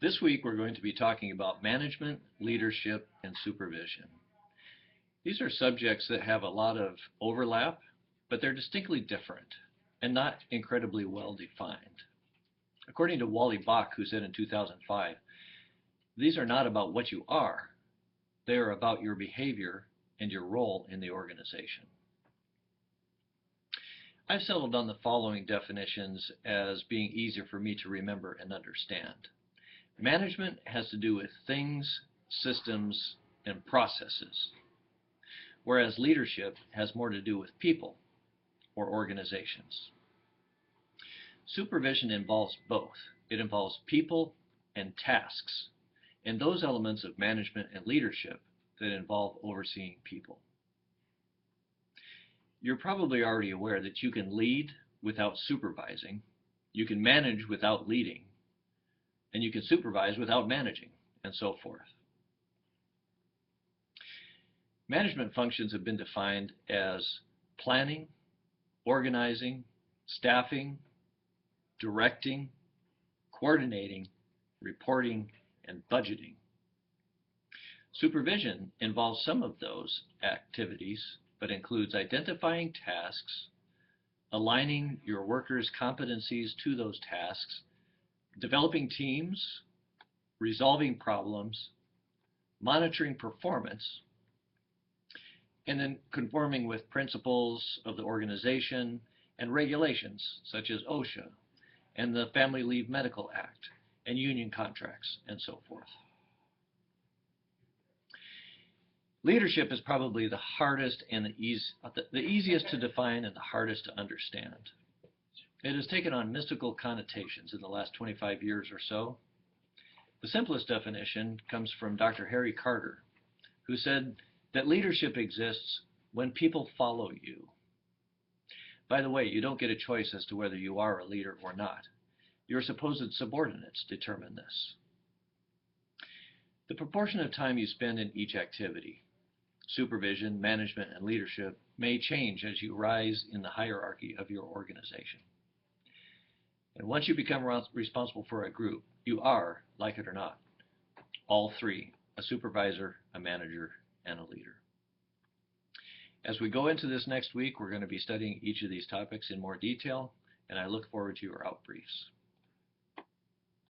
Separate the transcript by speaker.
Speaker 1: This week we're going to be talking about management, leadership, and supervision. These are subjects that have a lot of overlap, but they're distinctly different and not incredibly well defined. According to Wally Bach, who said in 2005, these are not about what you are, they are about your behavior and your role in the organization. I've settled on the following definitions as being easier for me to remember and understand. Management has to do with things, systems, and processes, whereas leadership has more to do with people or organizations. Supervision involves both. It involves people and tasks, and those elements of management and leadership that involve overseeing people. You're probably already aware that you can lead without supervising, you can manage without leading, and you can supervise without managing, and so forth. Management functions have been defined as planning, organizing, staffing, directing, coordinating, reporting, and budgeting. Supervision involves some of those activities, but includes identifying tasks, aligning your workers' competencies to those tasks, developing teams, resolving problems, monitoring performance, and then conforming with principles of the organization and regulations such as OSHA and the Family Leave Medical Act and union contracts and so forth. Leadership is probably the hardest and the easiest to define and the hardest to understand. It has taken on mystical connotations in the last 25 years or so. The simplest definition comes from Dr. Harry Carter, who said that leadership exists when people follow you. By the way, you don't get a choice as to whether you are a leader or not. Your supposed subordinates determine this. The proportion of time you spend in each activity, supervision, management, and leadership, may change as you rise in the hierarchy of your organization. And once you become responsible for a group, you are, like it or not, all three: a supervisor, a manager, and a leader. As we go into this next week, we're going to be studying each of these topics in more detail, and I look forward to your outbriefs.